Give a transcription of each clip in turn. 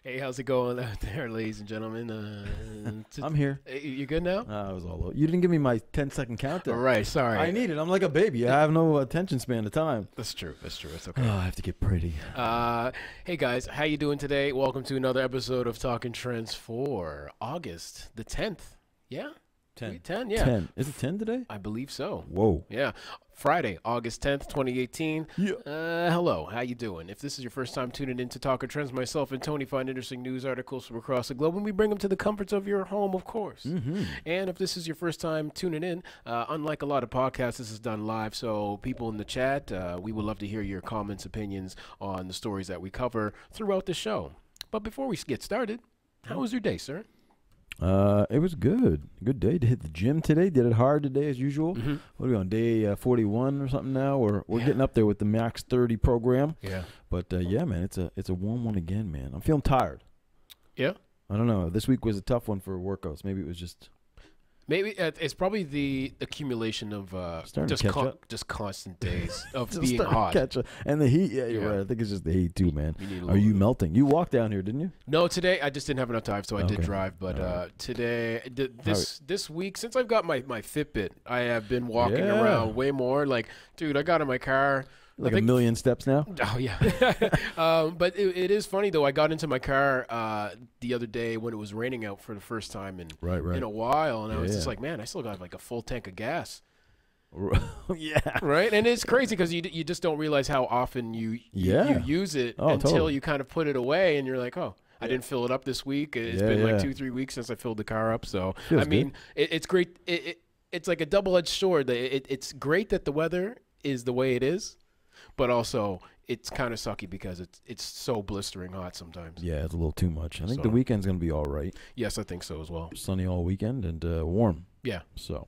Hey, how's it going out there, ladies and gentlemen? I'm here. You good now? I was all over. You didn't give me my 10-second All countdown. right, sorry. I need it. I'm like a baby. I have no attention span of time. That's true. That's true. It's Oh, okay. I have to get pretty. Hey guys, how you doing today? Welcome to another episode of Talking Trends for August the 10th. Yeah, 10. 10. Yeah, 10. Is it 10 today? I believe so. Whoa. Yeah, Friday, August 10th, 2018. Yeah. Hello, how you doing? If this is your first time tuning in to Talking Trends, myself and Tony find interesting news articles from across the globe, and we bring them to the comforts of your home, of course. Mm-hmm. And if this is your first time tuning in, unlike a lot of podcasts, this is done live. So people in the chat, we would love to hear your comments, opinions on the stories that we cover throughout the show. But before we get started, how was your day, sir? It was good. Good day to hit the gym today. Did it hard today as usual. Mm-hmm. What are we on, day 41 or something now? We're Yeah. getting up there with the Max 30 program. Yeah. But yeah, man, it's a warm one again, man. I'm feeling tired. Yeah? I don't know. This week was a tough one for workouts. Maybe it was just Maybe it's probably the accumulation of Starting to catch up. just constant days of just being starting to hot. catch up. And the heat. Yeah, you're Yeah. right. I think it's just the heat too, man. You need a Are little- you melting? You walked down here, didn't you? No, today I just didn't have enough time, so I did Okay. drive. But All right. today, this week, since I've got my Fitbit, I have been walking Yeah. around way more. Like, dude, I got in my car. Like I a think- million steps now? Oh yeah, but it is funny though. I got into my car the other day when it was raining out for the first time in Right. in a while, and I was just Yeah. like, man, I still got like a full tank of gas, Yeah. right? And it's crazy because you just don't realize how often you Yeah. use it Oh, until totally. you kind of put it away, and you're like, oh. I didn't fill it up this week. It's Yeah, been like yeah. 2-3 weeks since I filled the car up. So Feels I mean, it's great. It's like a double-edged sword. It's great that the weather is the way it is, but also it's kind of sucky because it's so blistering hot sometimes. Yeah, it's a little too much. I think the So- weekend's going to be all right. Yes, I think so as well. Sunny all weekend and warm. Yeah. So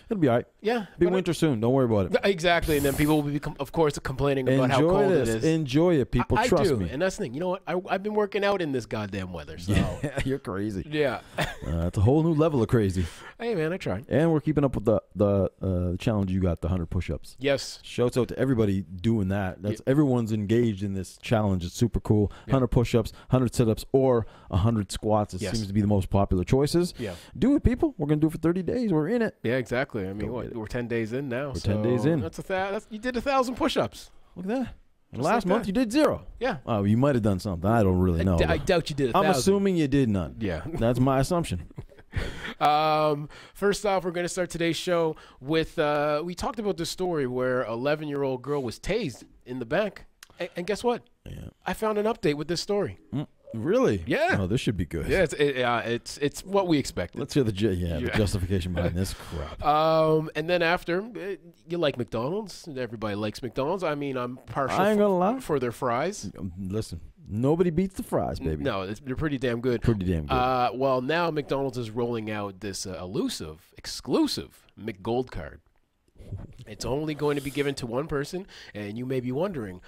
it'll be all right. Yeah. Be but winter soon. Don't worry about it. exactly. And then people will be, of course, complaining about how Enjoy cold this. it is. Enjoy it, people. I Trust do. me. And that's the thing. You know what? I've been working out in this goddamn weather. So, Yeah, you're crazy. yeah. It's a whole new level of crazy. Hey, man, I tried. And we're keeping up with the challenge you got, the 100 push-ups. Yes. Shouts out to everybody doing that. That's everyone's engaged in this challenge. It's super cool. Yeah. 100 push-ups, 100 sit-ups, or 100 squats. It Yes. seems to be the most popular choices. Yeah. Do it, people. We're gonna do it for 30 days. We're in it. Yeah, exactly. I mean, Go what? get it. We're 10 days in now. We're 10 days in. That's you did 1,000 push-ups. Look at that. And Just last like month that. you did 0. Yeah. Oh, you might have done something. I don't really know. I but doubt you did 1,000. I'm assuming you did none. Yeah. That's my assumption. First off, we're going to start today's show with we talked about this story where 11-year-old girl was tased in the bank. And guess what? Yeah. I found an update with this story. Really? Yeah. Oh, this should be good. Yeah, it's what we expected. Let's hear the the Yeah. justification behind this crap. And then after, you like McDonald's. Everybody likes McDonald's. I mean, I'm partial I ain't gonna lie. for their fries. Listen, nobody beats the fries, baby. No, they're pretty damn good. Pretty damn good. Well, now McDonald's is rolling out this elusive, exclusive McGold card. It's only going to be given to one person, and you may be wondering,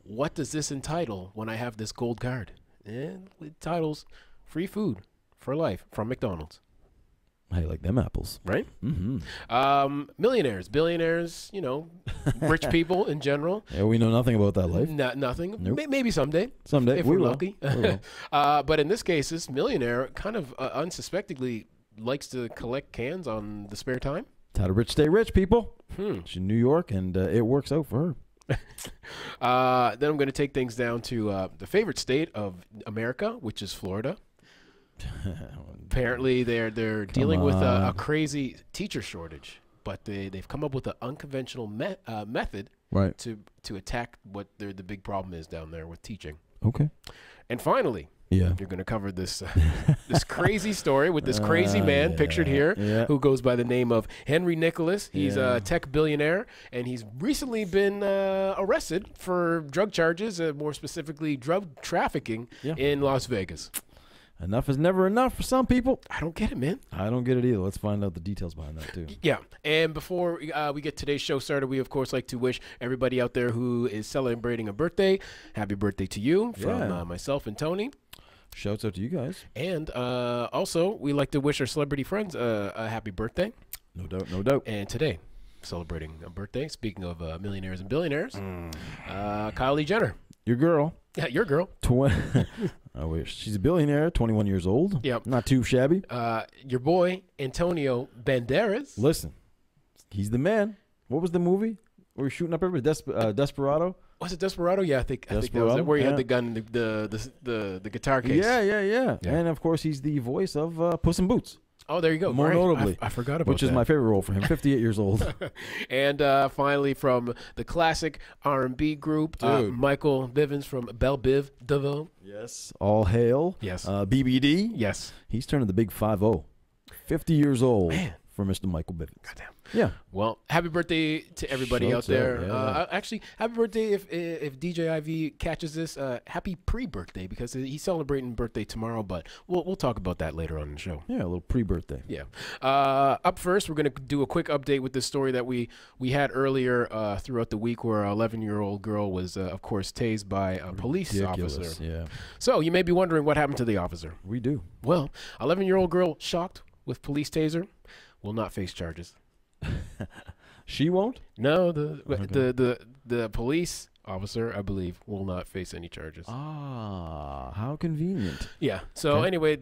what does this entitle when I have this gold card? And it titles free food for life from McDonald's, How you like them apples? right? Mm-hmm. Millionaires, billionaires, rich people in general. Yeah, we know nothing about that life. Nothing. Nope. Maybe someday. Someday If we we're will. lucky. We will. But in this case, this millionaire kind of unsuspectingly likes to collect cans on the spare time. It's how to rich stay rich, people. Hmm. She's in New York, and it works out for her. Then I'm going to take things down to the favorite state of America, which is Florida. Apparently, they're dealing with a on. crazy teacher shortage, but they've come up with an unconventional method Right. to attack what the big problem is down there with teaching. Okay. And finally, Yeah. you're going to cover this this crazy story with this crazy man pictured here Yeah. who goes by the name of Henry Nicholas. He's Yeah. a tech billionaire, and he's recently been arrested for drug charges, more specifically drug trafficking Yeah. in Las Vegas. Enough is never enough for some people. I don't get it, man. I don't get it either. Let's find out the details behind that, too. Yeah, and before we get today's show started, we of course like to wish everybody out there who is celebrating a birthday, happy birthday to you from Yeah. myself and Tony. Shouts out to you guys. And also, we like to wish our celebrity friends a happy birthday. No doubt, no doubt. And today, celebrating a birthday, speaking of millionaires and billionaires, Kylie Jenner. Your girl. Yeah, your girl. I wish. She's a billionaire, 21 years old. Yep. Not too shabby. Your boy, Antonio Banderas. Listen, he's the man. What was the movie? We were shooting up everybody. Desperado. Was it Desperado? Yeah, I think that was it, where he had the gun, the guitar case. Yeah. And of course, he's the voice of Puss in Boots. Oh, there you go. More notably, I forgot about which is my favorite role for him. 58 years old. And finally, from the classic R&B group, Michael Bivins from Belle Biv DeVoe. Yes. All hail. Yes. BBD. Yes. He's turning the big 5-0. 50 years old. Man. For Mr. Michael Bivins. Goddamn. Yeah. Well, happy birthday to everybody out there. Yeah. Actually, happy birthday if DJ IV catches this. Happy pre-birthday because he's celebrating birthday tomorrow. But we'll talk about that later on in the show. Yeah, a little pre-birthday. Yeah. Up first, we're gonna do a quick update with this story that we had earlier throughout the week, where an 11-year-old girl was, of course, tased by a police officer. Yeah. So you may be wondering what happened to the officer. We do. Well, 11-year-old girl shocked with police taser will not face charges. She won't? No, the police officer, I believe, will not face any charges. Ah, how convenient. Yeah. So anyway,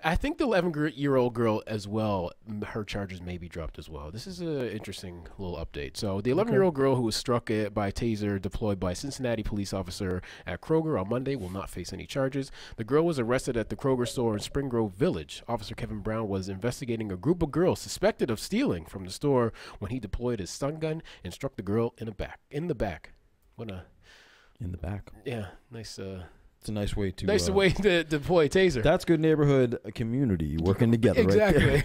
I think the 11-year-old girl as well, her charges may be dropped as well. This is an interesting little update. So the 11-year-old girl who was struck by a taser deployed by a Cincinnati police officer at Kroger on Monday will not face any charges. The girl was arrested at the Kroger store in Spring Grove Village. Officer Kevin Brown was investigating a group of girls suspected of stealing from the store when he deployed his stun gun and struck the girl in the back. In the back. Yeah, nice. It's a nice way to deploy a taser. That's good neighborhood community working together. Exactly. Right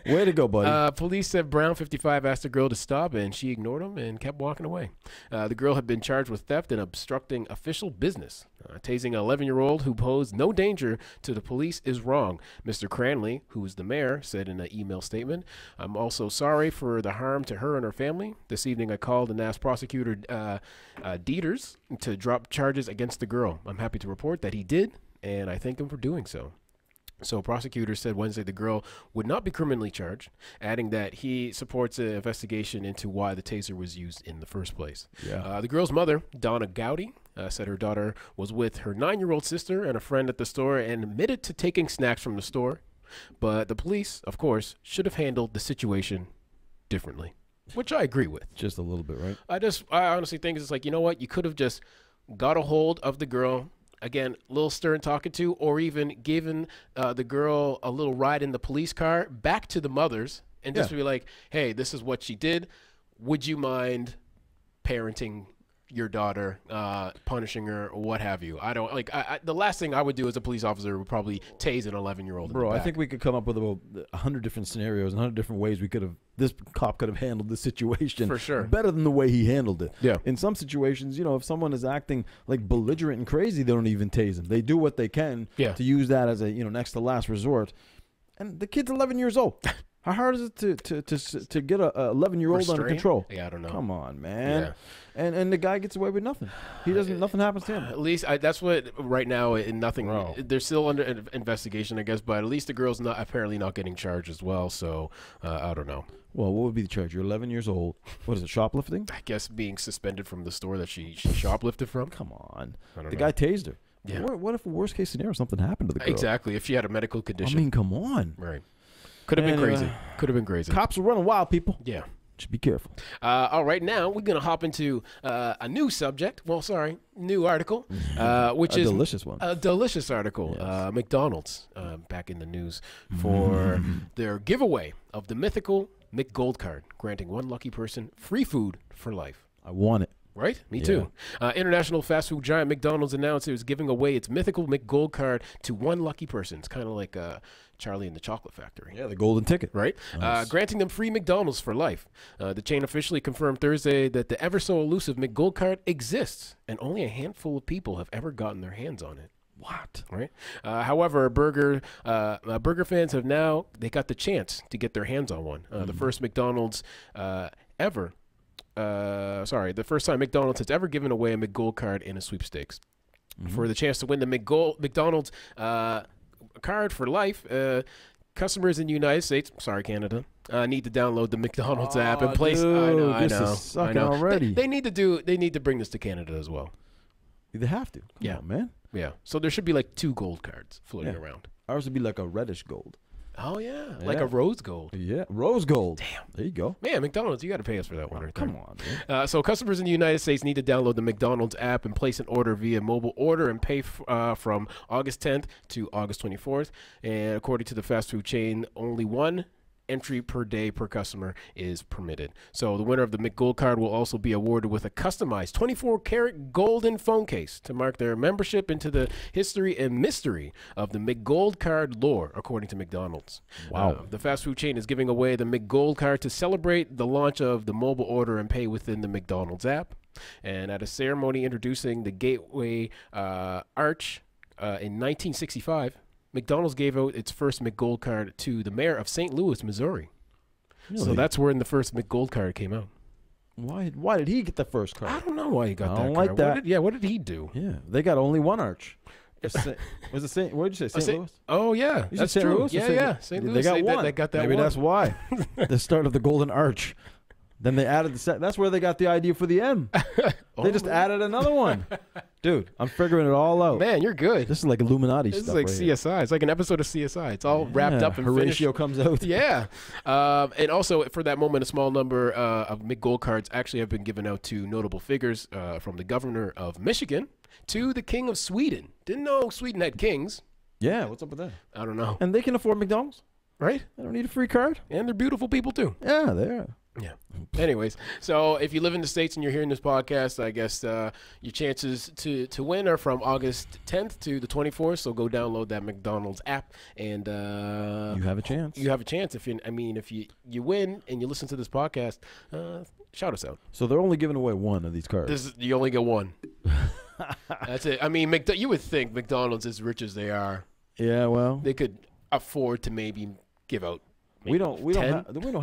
there. Way to go, buddy. Police said Brown, 55, asked the girl to stop, and she ignored him and kept walking away. The girl had been charged with theft and obstructing official business. Tasing an 11-year-old who posed no danger to the police is wrong. Mr. Cranley, who is the mayor, said in an email statement, "I'm also sorry for the harm to her and her family. This evening I called and asked prosecutor Dieters to drop charges against the girl. I'm happy to report that he did, and I thank him for doing so." So prosecutors said Wednesday the girl would not be criminally charged, adding that he supports an investigation into why the taser was used in the first place. Yeah. The girl's mother, Donna Gowdy, said her daughter was with her 9-year-old sister and a friend at the store and admitted to taking snacks from the store. But the police, of course, should have handled the situation differently, which I agree with. Just a little bit, right? I honestly think it's like, you know what? You could have just got a hold of the girl. Again, a little stern talking to, or even given the girl a little ride in the police car back to the mothers and just be like, hey, this is what she did. Would you mind parenting your daughter, punishing her, or what have you? I don't like. The last thing I would do as a police officer would probably tase an 11-year-old. Bro, I think we could come up with about 100 different scenarios, 100 different ways this cop could have handled the situation for sure better than the way he handled it. Yeah. In some situations, if someone is acting like belligerent and crazy, they don't even tase them. They do what they can to use that as a next to last resort. And the kid's 11 years old. How hard is it to get a 11-year-old under control? Yeah, I don't know. Come on, man. Yeah. And the guy gets away with nothing. He doesn't. Nothing happens to him. At least that's what right now. Nothing. Bro. They're still under investigation, I guess. But at least the girl's apparently not getting charged as well. So I don't know. Well, what would be the charge? You're 11 years old. What is it? Shoplifting? I guess being suspended from the store that she shoplifted from. Come on. The guy tased her. Yeah. What if, worst case scenario, something happened to the girl? Exactly. If she had a medical condition. I mean, come on. Right. Could have been crazy. Could have been crazy. Cops are running wild, people. Yeah. Just be careful. All right, now we're going to hop into a new subject. Well, sorry, new article, which is delicious one. A delicious article. Yes. McDonald's back in the news for their giveaway of the mythical McGold card, granting one lucky person free food for life. I want it. Right? Me too. International fast food giant McDonald's announced it was giving away its mythical McGold card to one lucky person. It's kind of like Charlie and the Chocolate Factory. Yeah, the golden ticket. Right? Nice. Granting them free McDonald's for life. The chain officially confirmed Thursday that the ever so elusive McGold card exists, and only a handful of people have ever gotten their hands on it. What? Right? However, burger fans have now, they got the chance to get their hands on one. The first McDonald's ever. The first time McDonald's has ever given away a McGold card in a sweepstakes. For the chance to win the McDonald's card for life, customers in the United States, Canada, need to download the McDonald's app and place. Dude, I know. Is sucking already. They need to bring this to Canada as well. They have to. Come on, man. Yeah. So there should be like 2 gold cards floating around. Ours would be like a reddish gold. Oh, yeah. Like a rose gold. Yeah, rose gold. Damn. There you go. Man, McDonald's, you got to pay us for that one right there. Come on, dude. So customers in the United States need to download the McDonald's app and place an order via mobile order and pay from August 10th to August 24th. And according to the fast food chain, only 1 entry per day per customer is permitted. So the winner of the McGold card will also be awarded with a customized 24-karat golden phone case to mark their membership into the history and mystery of the McGold card lore, according to McDonald's. Wow. The fast food chain is giving away the McGold card to celebrate the launch of the mobile order and pay within the McDonald's app. And at a ceremony introducing the Gateway Arch in 1965, McDonald's gave out its first McGold card to the mayor of St. Louis, Missouri. Really? So that's when the first McGold card came out. Why did he get the first card? I don't know why he got that I don't card. like that. What did he do? Yeah, they got only 1 arch. Was it St. What did you say? St. Louis? Oh, yeah. That's true. Louis yeah. St. Louis. They got one. They got that Maybe one. that's why. The start of the Golden Arch. Then they added the set. That's where they got the idea for the M. They just added another one. Dude, I'm figuring it all out. Man, you're good. This is like Illuminati this stuff. This is like right CSI. Here. It's like an episode of CSI. It's all wrapped up and Horatio finished. comes out. Yeah. And also, for that moment, a small number of McGold cards actually have been given out to notable figures, from the governor of Michigan to the king of Sweden. Didn't know Sweden had kings. Yeah, what's up with that? I don't know. And they can afford McDonald's? Right? They don't need a free card? And they're beautiful people, too. Yeah, they are. Yeah. Anyways, so if you live in the States and you're hearing this podcast, I guess your chances to win are from August 10th to the 24th. So go download that McDonald's app, and you have a chance. You have a chance if you win and you listen to this podcast. Shout us out. So they're only giving away 1 of these cards. You only get 1. That's it. I mean, you would think McDonald's, as rich as they are, yeah, well, they could afford to maybe give out. We don't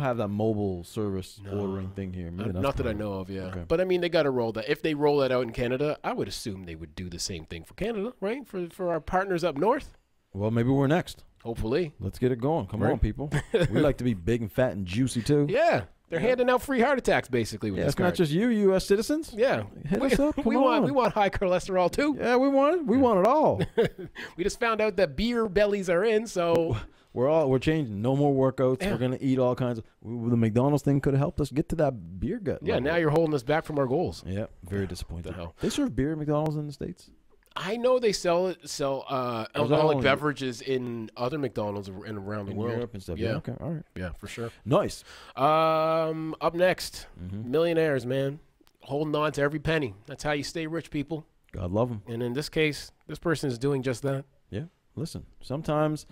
have that mobile service ordering thing here. Not that I know of, yeah. Okay. But I mean, they got to roll that. If they roll that out in Canada, I would assume they would do the same thing for Canada, right? For our partners up north. Well, maybe we're next. Hopefully. Let's get it going. Come on, people. We like to be big and fat and juicy too. Yeah. They're handing out free heart attacks basically with this it's card. not just you, U.S. citizens. Yeah. Hit us up. We want high cholesterol too. Yeah, we want it. We want it all. We just found out that beer bellies are in, so we're changing. No more workouts. Yeah. We're gonna eat all kinds of. The McDonald's thing could have helped us get to that beer gut. Yeah, now you're holding us back from our goals. Yeah, very disappointed. They serve beer at McDonald's in the States. I know they sell alcoholic beverages in other McDonald's and around the world. Europe and stuff. Yeah. Okay. All right. Yeah, for sure. Nice. Up next, millionaires, man, holding on to every penny. That's how you stay rich, people. God love them. And in this case, this person is doing just that. Yeah. Listen, sometimes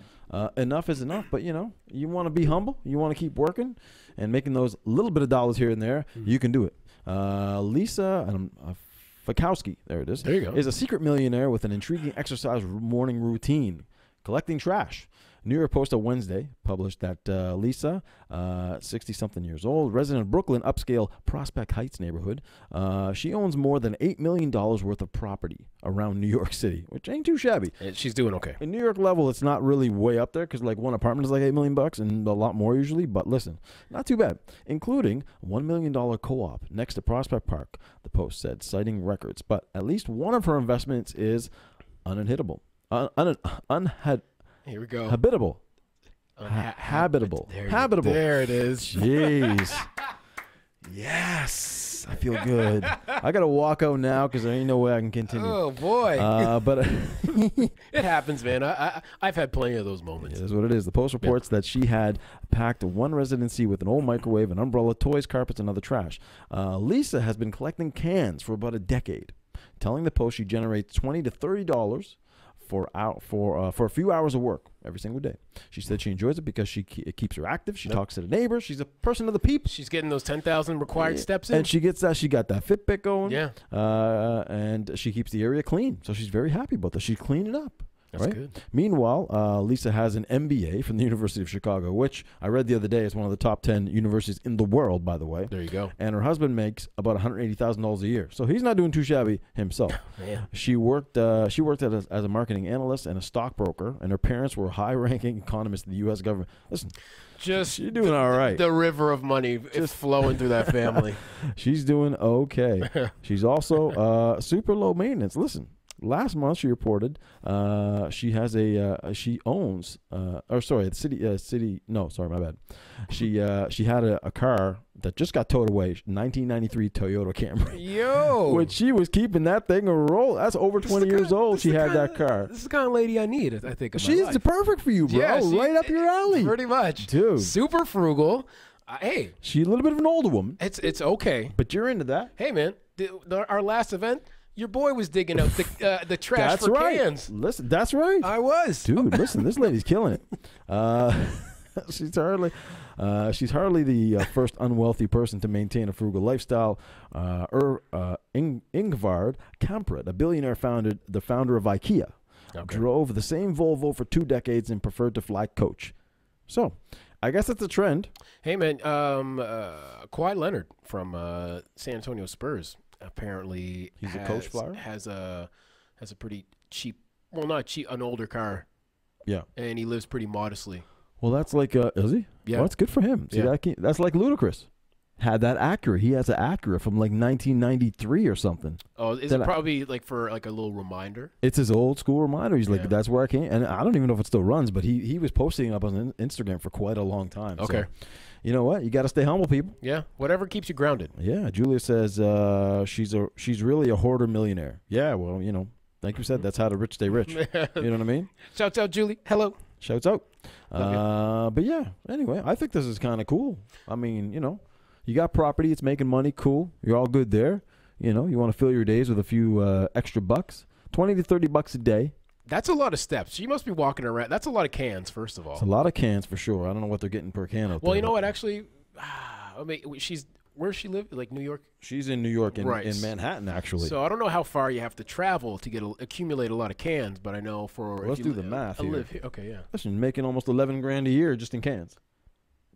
enough is enough, but you want to be humble. You want to keep working and making those little bit of dollars here and there. You can do it. Lisa Fakowski, there it is. There you go. Is a secret millionaire with an intriguing exercise morning routine, collecting trash. New York Post on Wednesday published that Lisa, 60-something years old, resident of Brooklyn, upscale Prospect Heights neighborhood, she owns more than $8 million worth of property around New York City, which ain't too shabby. She's doing okay. In New York level, it's not really way up there because like one apartment is like $8 million and a lot more usually. But listen, not too bad, including $1 million co-op next to Prospect Park, the Post said, citing records. But at least one of her investments is Here we go. Habitable. Habitable. Habitable. There it is. Jeez. Yes. I feel good. I got to walk out now because there ain't no way I can continue. Oh, boy. But it happens, man. I've had plenty of those moments. That's what it is. The Post reports that she had packed one residency with an old microwave, an umbrella, toys, carpets, and other trash. Lisa has been collecting cans for about a decade, telling the Post she generates $20 to $30 for a few hours of work every single day. She said she enjoys it because it keeps her active. She talks to the neighbors. She's a person of the people. She's getting those 10,000 required steps in. And she gets that. She got that Fitbit going. Yeah. And she keeps the area clean. So she's very happy about that. She's cleaning up. That's right? good. Meanwhile, Lisa has an MBA from the University of Chicago, which I read the other day is one of the top 10 universities in the world, by the way. There you go. And her husband makes about $180,000 a year, so he's not doing too shabby himself. She worked as a marketing analyst and a stockbroker, and her parents were high-ranking economists in the U.S. government. Listen, she's doing all right. The river of money is flowing through that family. She's doing okay. She's also super low maintenance. Listen. Last month, she reported she owns my bad. She had a car that just got towed away, 1993 Toyota Camry. Yo, which she was keeping that thing a roll. That's over 20 years old. She had that car. This is the kind of lady I need. I think she's perfect for you, bro. Yeah, right up your alley. Pretty much, dude. Super frugal. Hey, she's a little bit of an older woman. It's okay, but you're into that. Hey, man, our last event. Your boy was digging out the trash for cans. Listen, that's right. I was. Dude, listen, this lady's killing it. She's hardly the first unwealthy person to maintain a frugal lifestyle. Ingvar Kamprad, a billionaire the founder of IKEA, drove the same Volvo for 2 decades and preferred to fly coach. So, I guess it's a trend. Hey, man, Kawhi Leonard from San Antonio Spurs. Apparently he's a coach flyer. Has a pretty cheap, well, not cheap, an older car. Yeah, and he lives pretty modestly. Well, that's like is he? Yeah, well, that's good for him. See, that's like Ludacris. Had that Acura. He has an Acura from like 1993 or something. Oh, is it probably like for like a little reminder? It's his old school reminder. He's like, that's where I came, and I don't even know if it still runs, but he was posting up on Instagram for quite a long time. Okay. So, you know what? You got to stay humble, people. Yeah, whatever keeps you grounded. Yeah, Julia says she's really a hoarder millionaire. Yeah, well, you know, like you said, that's how the rich stay rich. You know what I mean? Shouts out, Julie. Hello. Shouts out. But yeah, anyway, I think this is kind of cool. I mean, you know, you got property, it's making money, cool. You're all good there. You know, you want to fill your days with a few extra bucks, $20 to $30 a day. That's a lot of steps. She must be walking around. That's a lot of cans, first of all. It's a lot of cans for sure. I don't know what they're getting per can out there. Well, you know what? Actually, I mean, where does she live? Like New York? She's in New York, in Manhattan, actually. So I don't know how far you have to travel to accumulate a lot of cans, but I know for let's do the math here. Okay, yeah. Listen, making almost $11,000 a year just in cans.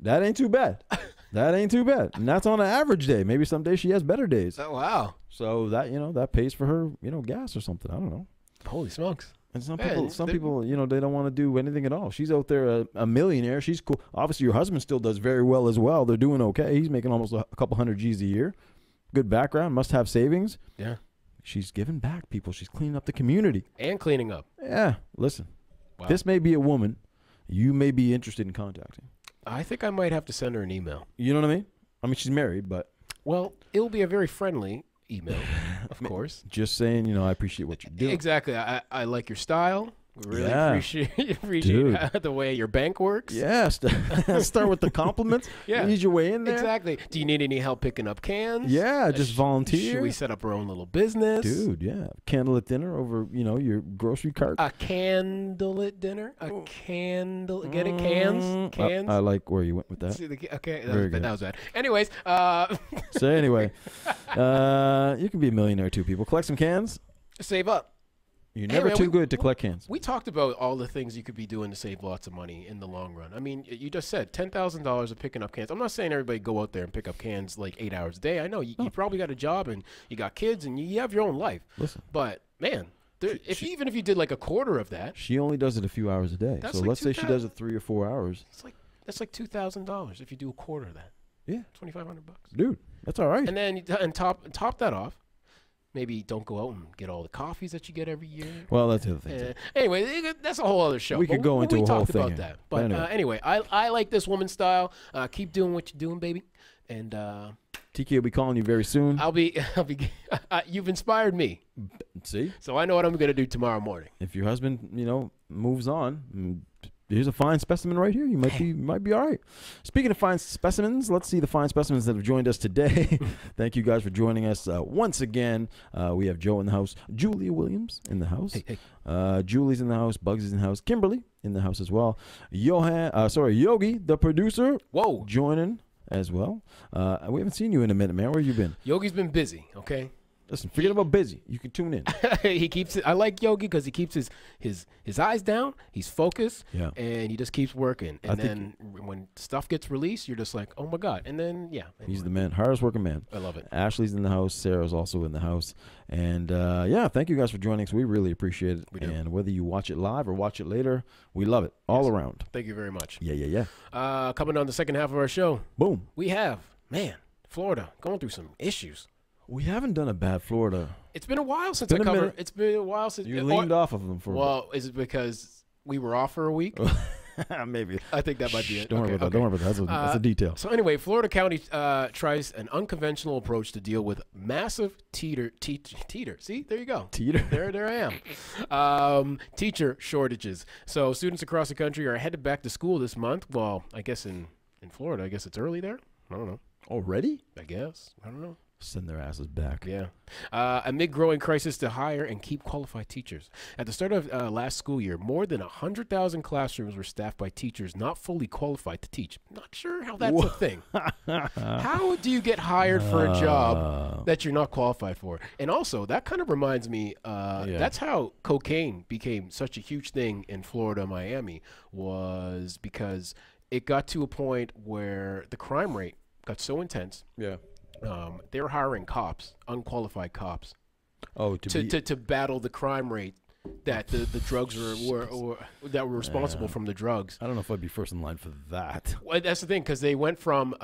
That ain't too bad. That ain't too bad, and that's on an average day. Maybe some days she has better days. Oh wow! So that that pays for her gas or something. I don't know. Holy smokes! And some people, they don't want to do anything at all. She's out there a millionaire. She's cool. Obviously, your husband still does very well as well. They're doing okay. He's making almost a couple hundred G's a year. Good background. Must have savings. Yeah. She's giving back, people. She's cleaning up the community. And cleaning up. Yeah. Listen, This may be a woman you may be interested in contacting. I think I might have to send her an email. You know what I mean? I mean, she's married, but. Well, it'll be a very friendly email, of course. Just saying, I appreciate what you do. Exactly. I like your style. We really appreciate the way your bank works. Yeah. Start with the compliments. Yeah. Ease your way in there. Exactly. Do you need any help picking up cans? Yeah. Just volunteer. Should we set up our own little business? Dude, yeah. Candlelit dinner over, your grocery cart. A candlelit dinner? Get it? Cans? I like where you went with that. Okay. That was bad. Anyways. So anyway, you can be a millionaire too, people. Collect some cans. Save up. You're never too good to collect cans. We talked about all the things you could be doing to save lots of money in the long run. I mean, you just said $10,000 of picking up cans. I'm not saying everybody go out there and pick up cans like 8 hours a day. I know you probably got a job and you got kids and you have your own life. Listen. But, man, even if you did like a quarter of that. She only does it a few hours a day. So let's say she does it 3 or 4 hours. That's like $2,000 if you do a quarter of that. Yeah. $2,500. Dude, that's all right. And then top that off. Maybe don't go out and get all the coffees that you get every year. Well, that's the other thing. Anyway, that's a whole other show. We could go into a whole thing. We talked about that. But anyway, I like this woman's style. Keep doing what you're doing, baby. And TK will be calling you very soon. I'll be. You've inspired me. See? So I know what I'm going to do tomorrow morning. If your husband, moves on. Here's a fine specimen right here. You might be all right. Speaking of fine specimens, let's see the fine specimens that have joined us today. Thank you guys for joining us once again. We have Joe in the house, Julia Williams in the house, Julie's in the house, Bugs is in the house, Kimberly in the house as well. Yogi, the producer, joining as well. We haven't seen you in a minute, man. Where you been? Yogi's been busy. Okay. Listen, forget about busy. You can tune in. He keeps it. I like Yogi because he keeps his eyes down. He's focused, and he just keeps working. And then when stuff gets released, you're just like, oh my god. And then he's the man, hardest working man. I love it. Ashley's in the house. Sarah's also in the house. And thank you guys for joining us. We really appreciate it. We do. And whether you watch it live or watch it later, we love it all around. Thank you very much. Yeah. Coming on the second half of our show, boom. We have Florida going through some issues. We haven't done a bad Florida. It's been a while since I covered. It's been a while since you leaned off of them for. Well, is it because we were off for a week? Maybe. I think that might be it. Don't worry about that. Don't worry about that. That's a detail. So anyway, Florida County tries an unconventional approach to deal with massive teeter. See, there you go. Teeter. There I am. Teacher shortages. So students across the country are headed back to school this month. Well, I guess in Florida, I guess it's early there. I don't know. Already? I guess. I don't know. Send their asses back. Yeah. Amid growing crisis to hire and keep qualified teachers. At the start of last school year, more than 100,000 classrooms were staffed by teachers not fully qualified to teach. Not sure how that's a thing. How do you get hired for a job that you're not qualified for? And also, that kind of reminds me, that's how cocaine became such a huge thing in Florida, Miami, was because it got to a point where the crime rate got so intense. Yeah. They were hiring cops, unqualified cops, to battle the crime rate that the drugs were that were responsible from the drugs. I don't know if I'd be first in line for that. Well, that's the thing, because they went from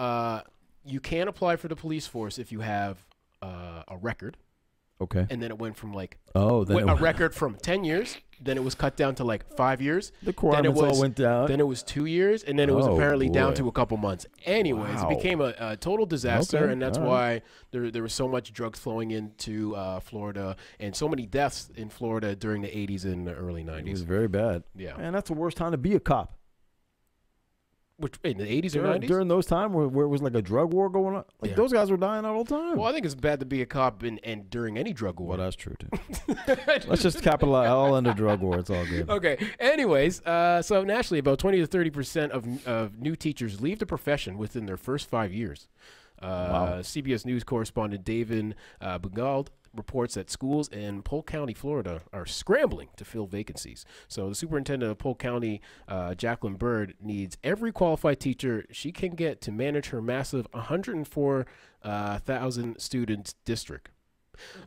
you can't apply for the police force if you have a record. Okay. And then it went from a record from 10 years. Then it was cut down to 5 years. The requirements all went down. Then it was 2 years, and then it was apparently down to a couple months. Anyways, It became a total disaster, and that's why there was so much drugs flowing into Florida and so many deaths in Florida during the 80s and the early 90s. It was very bad. Yeah. And that's the worst time to be a cop. Which in the 80s or 90s? During those times where it was like a drug war going on. Those guys were dying all the time. Well, I think it's bad to be a cop and during any drug war. Well, that's true, too. Let's just capitalize all under drug war. It's all good. Okay. Anyways, so nationally, about 20 to 30% of new teachers leave the profession within their first 5 years. CBS News correspondent David McGold reports that schools in Polk County, Florida, are scrambling to fill vacancies. So the superintendent of Polk County, Jacqueline Bird, needs every qualified teacher she can get to manage her massive 104,000 student district.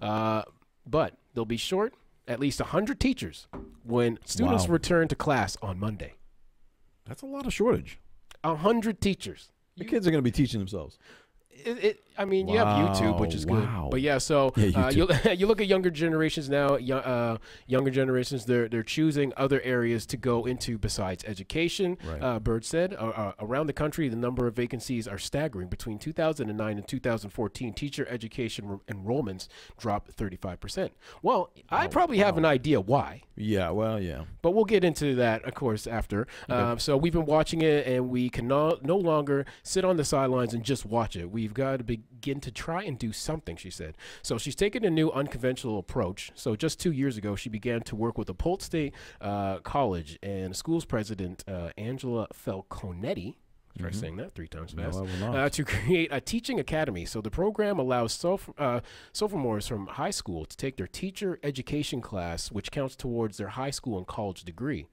But they'll be short at least 100 teachers when students return to class on Monday. That's a lot of shortage. 100 teachers. The kids are going to be teaching themselves. I mean, you have YouTube, which is good. But so you look at younger generations now. Younger generations, they're choosing other areas to go into besides education. Right. Bird said around the country, the number of vacancies are staggering. Between 2009 and 2014, teacher education enrollments dropped 35%. Well, I probably have an idea why. Yeah, well, yeah. But we'll get into that, of course, after. Okay. So we've been watching it, and we can no longer sit on the sidelines and just watch it. We've got to begin to try and do something, she said. So she's taken a new unconventional approach. So just 2 years ago, she began to work with the Polk State College and school's president, Angela Falconetti, try saying that 3 times fast, to create a teaching academy. So the program allows sophomores from high school to take their teacher education class, which counts towards their high school and college degree.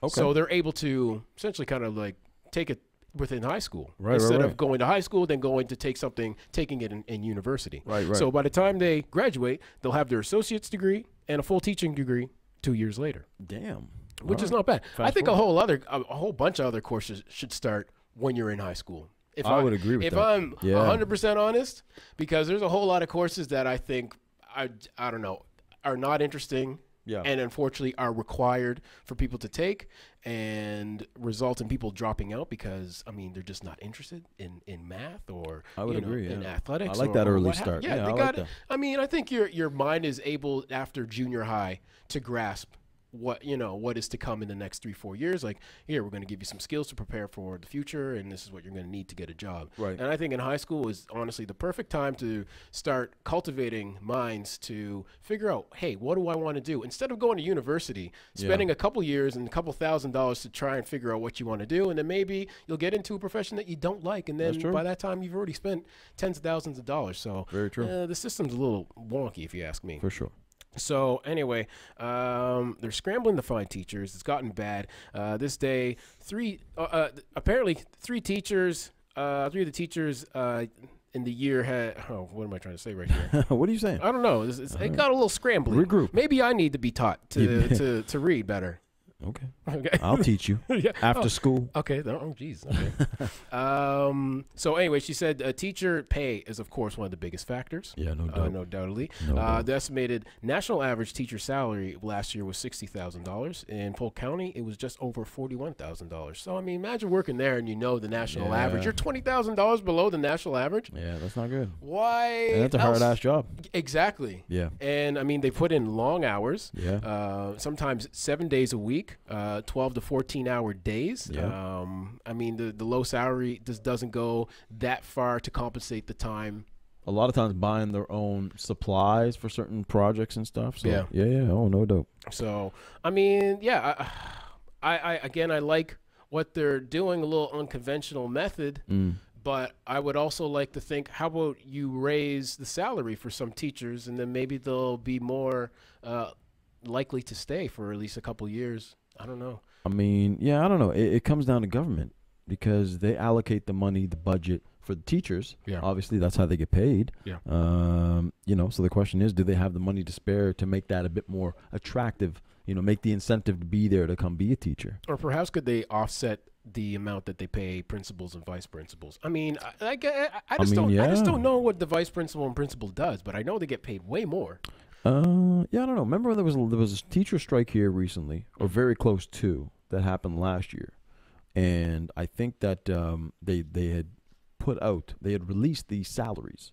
Okay. So they're able to essentially kind of take it within high school instead of going to high school, then going to taking it in university. Right. So by the time they graduate, they'll have their associate's degree and a full teaching degree 2 years later. Damn. Which is not bad. I think a whole bunch of other courses should start when you're in high school. I would agree with that. If I'm 100% honest, because there's a whole lot of courses that I think I don't know, are not interesting. Yeah. And unfortunately are required for people to take and result in people dropping out because, I mean, they're just not interested in math or in athletics. I like that early start. Yeah, they got it. I mean, I think your mind is able after junior high to grasp what is to come in the next 3-4 years. Like, here, we're going to give you some skills to prepare for the future, and this is what you're going to need to get a job. Right. And I think in high school is honestly the perfect time to start cultivating minds to figure out, hey, what do I want to do? Instead of going to university, spending a couple years and a couple $1,000s to try and figure out what you want to do, and then maybe you'll get into a profession that you don't like, and then by that time you've already spent tens of thousands of dollars. So very true. The system's a little wonky, if you ask me. For sure. So anyway, they're scrambling to find teachers. It's gotten bad. This day, apparently three teachers, three of the teachers in the year had, what am I trying to say right here? What are you saying? I don't know. It got a little scrambling. Regroup. Maybe I need to be taught to read better. Okay. I'll teach you after school. Okay. Oh, geez. Okay. So anyway, she said teacher pay is, of course, one of the biggest factors. Yeah, no doubt. No doubtedly. No doubt. The estimated national average teacher salary last year was $60,000. In Polk County, it was just over $41,000. So, I mean, imagine working there and the national average. You're $20,000 below the national average. Yeah, that's not good. Why? And that's a hard-ass job. Exactly. Yeah. And, I mean, they put in long hours. Yeah. Sometimes 7 days a week. 12 to 14-hour days. Yeah. I mean, the low salary just doesn't go that far to compensate the time. A lot of times buying their own supplies for certain projects and stuff. So, yeah. Oh, no doubt. So, I mean, I like what they're doing, a little unconventional method. But I would also like to think, how about you raise the salary for some teachers, and then maybe they'll be more likely to stay for at least a couple years. I don't know. I mean, I don't know. It comes down to government because they allocate the money, the budget for the teachers. Yeah. Obviously, that's how they get paid. Yeah. So the question is, do they have the money to spare to make that a bit more attractive? Make the incentive to be there to come be a teacher. Or perhaps could they offset the amount that they pay principals and vice principals? I mean, I just don't know what the vice principal and principal does, but I know they get paid way more. I don't know. Remember when there was a teacher strike here recently, or very close to, that happened last year, and I think that they had released the salaries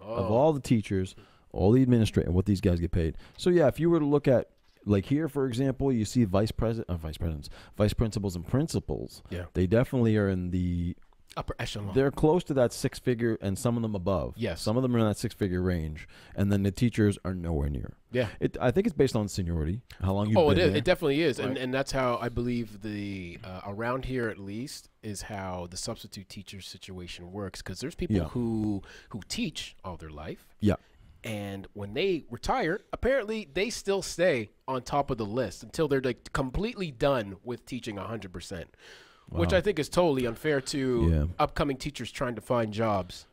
of all the teachers, all the administrators, and what these guys get paid. So if you were to look at, like here, for example, you see vice principals and principals. Yeah, they definitely are in the upper echelon. They're close to that six-figure, and some of them above. Yes. Some of them are in that six-figure range, and then the teachers are nowhere near. Yeah. I think it's based on seniority, how long you've been there. It definitely is. Right. And that's how I believe the around here at least is how the substitute teacher situation works, because there's people who teach all their life. Yeah. And when they retire, apparently they still stay on top of the list until they're like completely done with teaching 100%. Wow. Which I think is totally unfair to upcoming teachers trying to find jobs.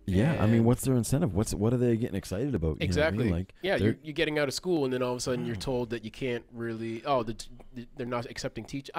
Yeah, I mean, what's their incentive? What are they getting excited about? Exactly. You know what I mean? Like, you're getting out of school, and then all of a sudden you're told that you can't really. They're not accepting teachers.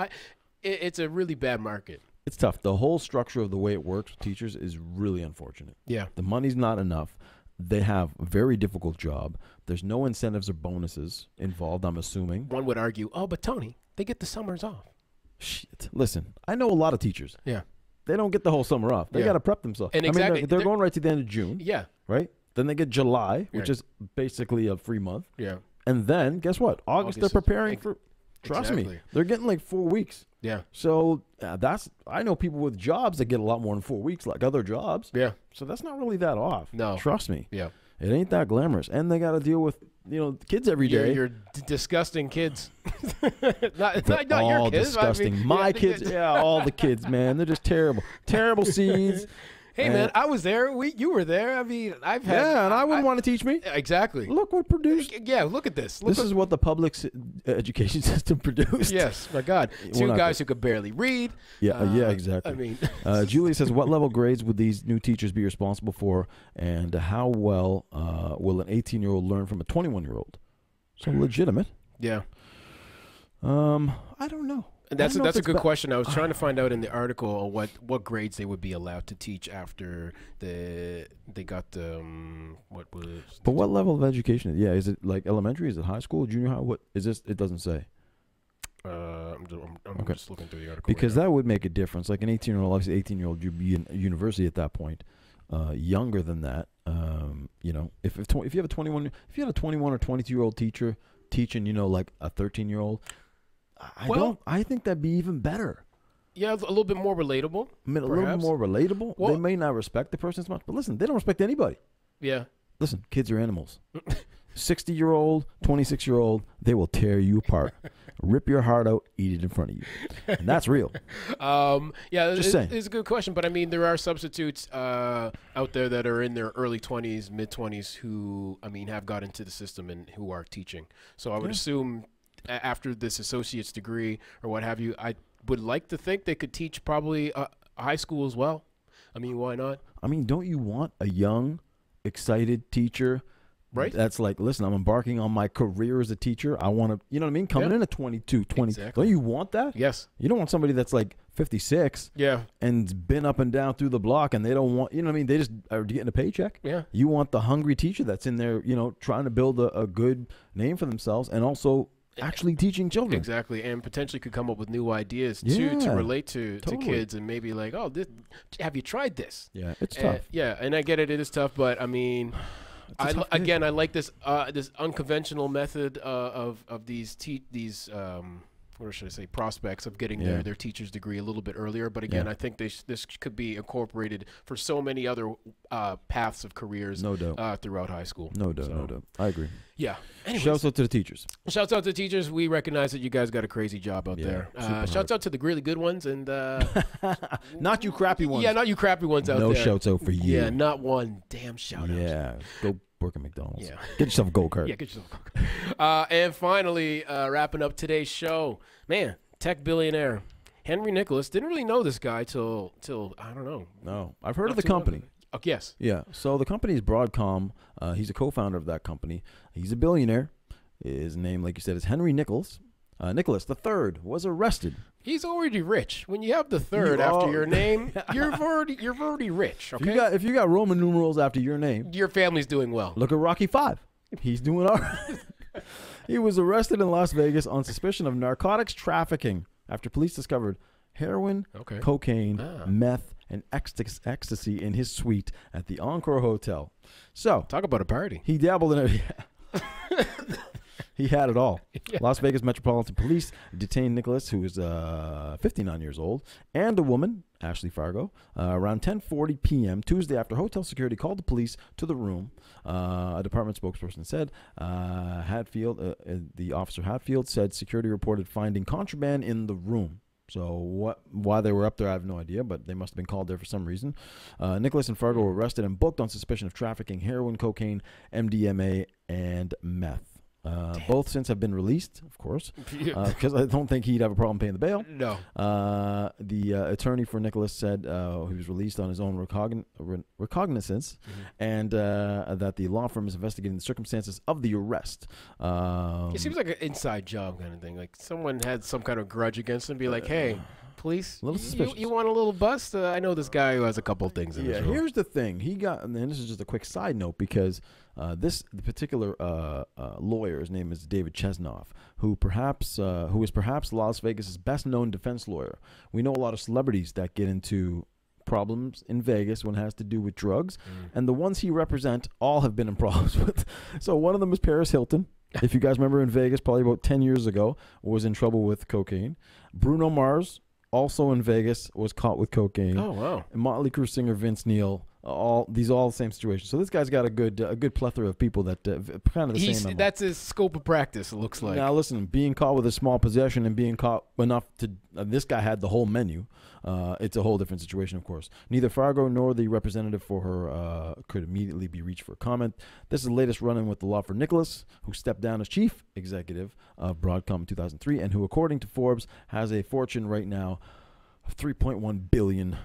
It's a really bad market. It's tough. The whole structure of the way it works with teachers is really unfortunate. Yeah, the money's not enough. They have a very difficult job. There's no incentives or bonuses involved, I'm assuming. One would argue, but Tony, they get the summers off. Shit. Listen, I know a lot of teachers. Yeah. They don't get the whole summer off. They got to prep themselves. And exactly. They're going right to the end of June. Yeah. Right? Then they get July, which is basically a free month. Yeah. And then, guess what? August they're preparing for, trust me, they're getting like 4 weeks. Yeah. So I know people with jobs that get a lot more than 4 weeks, like other jobs. Yeah. So that's not really that off. No. Trust me. Yeah. It ain't that glamorous. And they got to deal with, kids every day. You're disgusting kids. not your kids. Disgusting. I mean, my kids. All the kids, man. They're just terrible. Terrible seeds. Hey, man, I was there. You were there. I mean, I've had. Yeah, and I wouldn't want to teach me. Exactly. Look what produced. Yeah, look at this. This is what the public education system produced. Yes, my God. Two guys who could barely read. Yeah, exactly. I mean. Julie says, what level grades would these new teachers be responsible for, and how well will an 18-year-old learn from a 21-year-old? So legitimate. Yeah. I don't know. That's a good question. I was trying to find out in the article what grades they would be allowed to teach after they got the what was. But what level of education? Yeah, is it like elementary? Is it high school, junior high? What is this? It doesn't say. I'm just looking through the article because that would make a difference. Like an 18-year-old, obviously 18-year-old, you'd be in university at that point. Younger than that, if you have a 21 or 22-year-old teacher, teaching, like a 13-year-old, I think that'd be even better. Yeah, a little bit more relatable. A little bit more relatable. Well, they may not respect the person as much, but listen, they don't respect anybody. Yeah. Listen, kids are animals. 60-year-old, 26-year-old, they will tear you apart, rip your heart out, eat it in front of you, and that's real. Yeah, just saying. It's a good question, but I mean, there are substitutes out there that are in their early 20s, mid 20s, who have got into the system and who are teaching. So I would assume after this associate's degree or what have you, I would like to think they could teach probably high school as well. I mean, why not? I mean, don't you want a young, excited teacher? Right. That's like, listen, I'm embarking on my career as a teacher. I want to, you know what I mean? Coming in at 22, 20. Exactly. Don't you want that? Yes. You don't want somebody that's like 56 and been up and down through the block and they don't want, you know what I mean? They just are getting a paycheck. Yeah. You want the hungry teacher that's in there, trying to build a good name for themselves and also actually teaching children. Exactly. And potentially could come up with new ideas too to relate to kids and maybe like, oh, have you tried this? Yeah, it's tough. Yeah, and I get it. It is tough, but I mean... I like this this unconventional method of these what should I say, prospects of getting their teacher's degree a little bit earlier. But again, I think this could be incorporated for so many other paths of careers throughout high school. No doubt. I agree. Yeah. Anyways, shouts out to the teachers. Shouts out to the teachers. We recognize that you guys got a crazy job out there. Shouts out to the really good ones and not you crappy ones. Yeah, not you crappy ones out there. No shouts out for you. Yeah, not one damn shout out. Yeah, go work at McDonald's. Yeah. Get yourself a gold card. Yeah, get yourself a gold card. And finally, wrapping up today's show, man, tech billionaire Henry Nicholas. Didn't really know this guy till I don't know. No, I've heard of the company. Oh, yes. Yeah. So the company is Broadcom. He's a co-founder of that company. He's a billionaire. His name, like you said, is Henry Nicholas. Nicholas III was arrested. He's already rich. When you have the third after your name, you're already rich. Okay. If you got Roman numerals after your name, your family's doing well. Look at Rocky V. He's doing all right. He was arrested in Las Vegas on suspicion of narcotics trafficking after police discovered heroin, cocaine, meth, and ecstasy in his suite at the Encore Hotel. So talk about a party. He dabbled in it. He had it all. Yeah. Las Vegas Metropolitan Police detained Nicholas, who is 59 years old, and a woman, Ashley Fargo, around 10:40 p.m. Tuesday after hotel security called the police to the room. A department spokesperson said the officer Hatfield said security reported finding contraband in the room. So why they were up there, I have no idea, but they must have been called there for some reason. Nicholas and Fargo were arrested and booked on suspicion of trafficking heroin, cocaine, MDMA, and meth. Both since have been released, of course, because I don't think he'd have a problem paying the bail. No. The attorney for Nicholas said he was released on his own recognizance, and that the law firm is investigating the circumstances of the arrest. It seems like an inside job kind of thing. Like someone had some kind of grudge against him, be like, hey, police, you want a little bust? I know this guy who has a couple of things in his room. Here's the thing. He got, and this is just a quick side note, because the particular lawyer, his name is David Chesnoff, who is perhaps Las Vegas's best-known defense lawyer. We know a lot of celebrities that get into problems in Vegas when it has to do with drugs, and the ones he represents all have been in problems with. So one of them is Paris Hilton. If you guys remember, in Vegas, probably about 10 years ago, was in trouble with cocaine. Bruno Mars, also in Vegas, was caught with cocaine. Oh, wow. And Motley Crue singer Vince Neil, all the same situations. So this guy's got a good plethora of people that kind of the same. That's his scope of practice, it looks like. Now listen, being caught with a small possession and being caught enough to this guy had the whole menu. It's a whole different situation, of course. Neither Fargo nor the representative for her could immediately be reached for comment. This is the latest run-in with the law for Nicholas, who stepped down as chief executive of Broadcom in 2003, and who, according to Forbes, has a fortune right now of $3.1 billion.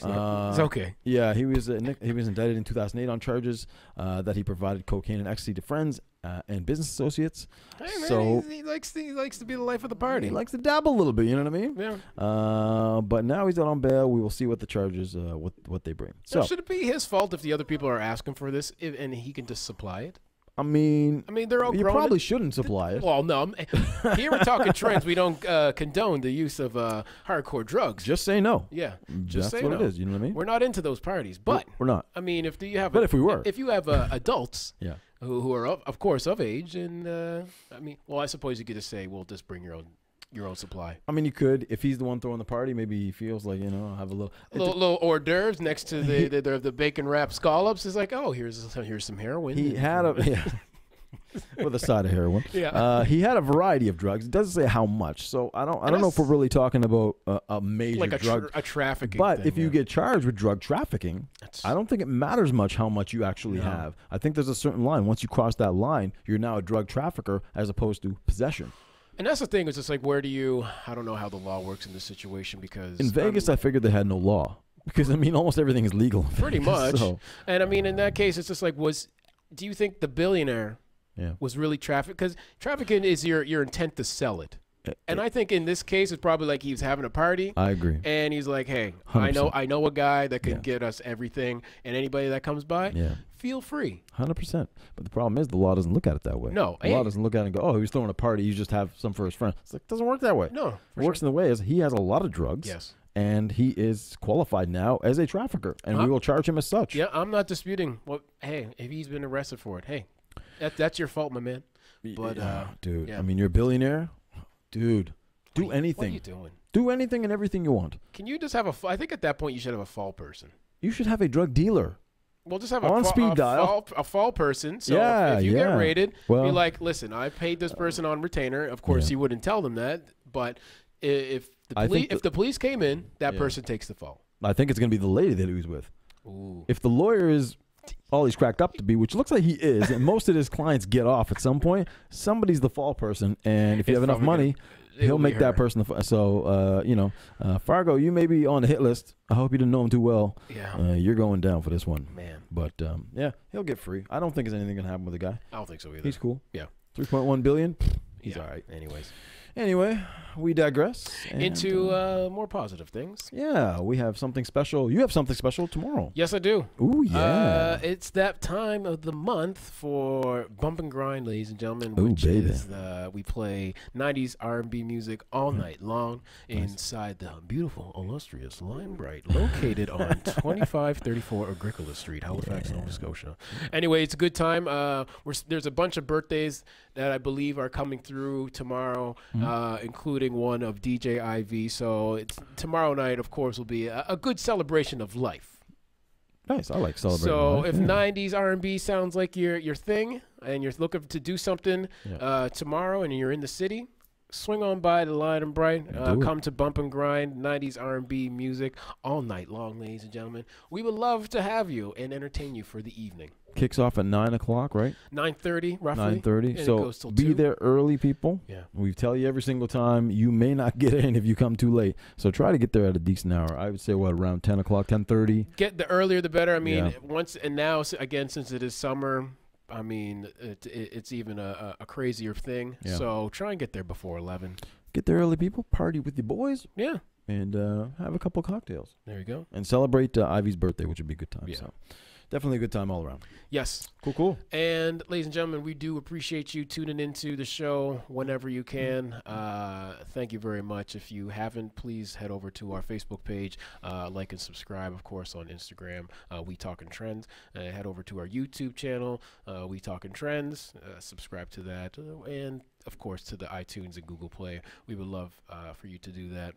It's okay. Yeah, he was indicted in 2008 on charges that he provided cocaine and ecstasy to friends and business associates. Hey, man, so he likes to be the life of the party. He likes to dabble a little bit, you know what I mean? Yeah. But now he's out on bail. We will see what the charges, what they bring. So should it be his fault if the other people are asking for this and he can just supply it? I mean, they're all. You probably shouldn't supply it. Well, no. Here we're talking trends. We don't condone the use of hardcore drugs. Just say no. Yeah, just say no. That's what it is. You know what I mean? We're not into those parties, but we're not. I mean, if we were, if you have adults, who are of course of age, and I mean, well, I suppose you could just say, well, just bring your own supply. I mean, you could, if he's the one throwing the party, maybe he feels like, have a little hors d'oeuvres next to the bacon wrapped scallops. Is like, oh, here's some heroin. He had with a side of heroin. Yeah. He had a variety of drugs. It doesn't say how much, so I don't know if we're really talking about a major like drug, a trafficking. But thing, if you get charged with drug trafficking, I don't think it matters much how much you actually have. I think there's a certain line. Once you cross that line, you're now a drug trafficker as opposed to possession. And that's the thing. It's just like, where do you? I don't know how the law works in this situation because in Vegas, I figured they had no law because I mean almost everything is legal. Pretty much. So. And I mean, in that case, it's just like, do you think the billionaire? Yeah. Was really traffic because trafficking is your intent to sell it, and I think in this case it's probably like he was having a party. I agree, and he's like, "Hey, 100%. I know a guy that can get us everything, and anybody that comes by, feel free." 100%. But the problem is the law doesn't look at it that way. No, the law doesn't look at it and go, "Oh, he was throwing a party. You just have some for his friend." It's like it doesn't work that way. No, it works in the way is he has a lot of drugs. Yes. And he is qualified now as a trafficker, and we will charge him as such. Yeah, I'm not disputing. Well, hey, if he's been arrested for it, hey, that's your fault, my man. But dude, I mean, you're a billionaire, dude. Do anything. What are you doing? Do anything and everything you want. Can you just have I think at that point you should have a fall person. You should have a drug dealer. Well, just have on speed dial. A fall person. So if you get raided, be like, listen, I paid this person on retainer. Of course, you wouldn't tell them that, but if the police came in, that person takes the fall. I think it's gonna be the lady that he was with. Ooh. If the lawyer is all he's cracked up to be, which looks like he is, and most of his clients get off at some point, somebody's the fall person, and if you have enough money, he'll make that person the so Fargo, you may be on the hit list. I hope you didn't know him too well. Yeah, you're going down for this one, man. But he'll get free. I don't think there's anything gonna happen with the guy. I don't think so either. He's cool. Yeah, 3.1 billion. He's all right. Anyway, we digress. Into more positive things. Yeah, we have something special. You have something special tomorrow. Yes, I do. Ooh, yeah. It's that time of the month for Bump and Grind, ladies and gentlemen. We play 90s R&B music all night long inside the beautiful, illustrious Limebright, located on 2534 Agricola Street, Halifax, Nova Scotia. Anyway, it's a good time. There's a bunch of birthdays that I believe are coming through tomorrow, including one of DJ IV. So tomorrow night, of course, will be a good celebration of life. Nice. I like celebrating. So if 90s R&B sounds like your thing and you're looking to do something tomorrow and you're in the city, swing on by the Lion and Bright. Come to Bump and Grind, 90s R&B music all night long, ladies and gentlemen. We would love to have you and entertain you for the evening. Kicks off at 9 o'clock, right? 9:30, roughly. 9:30. So be there early, people. Yeah. We tell you every single time, you may not get in if you come too late. So try to get there at a decent hour. I would say, around 10 o'clock, 10:30? Get the earlier the better. I mean, now, again, since it is summer, I mean, it's even a crazier thing. Yeah. So try and get there before 11. Get there early, people. Party with your boys. Yeah. And have a couple of cocktails. There you go. And celebrate Ivy's birthday, which would be a good time. Yeah. So definitely a good time all around. Yes. Cool. And ladies and gentlemen, we do appreciate you tuning into the show whenever you can. Thank you very much. If you haven't, please head over to our Facebook page, like and subscribe, of course, on Instagram, We Talkin' Trends. Head over to our YouTube channel, We Talkin' Trends. Subscribe to that. And, of course, to the iTunes and Google Play. We would love for you to do that.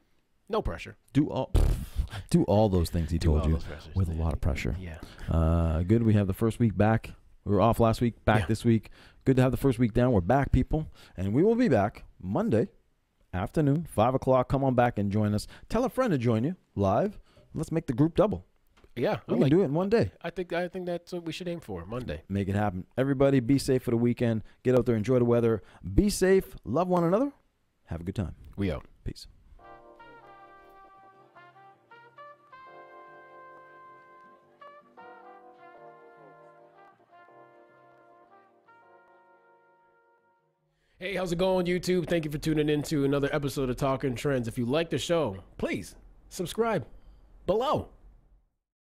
No pressure. Do all those things he told you with a lot of pressure. Yeah. Good. We have the first week back. We were off last week, back this week. Good to have the first week down. We're back, people. And we will be back Monday afternoon, 5 o'clock. Come on back and join us. Tell a friend to join you live. Let's make the group double. Yeah. We can do it in one day. I think that's what we should aim for, Monday. Make it happen. Everybody be safe for the weekend. Get out there, enjoy the weather. Be safe. Love one another. Have a good time. We out. Peace. Hey, how's it going, YouTube? Thank you for tuning in to another episode of Talkin' Trends. If you like the show, please subscribe below.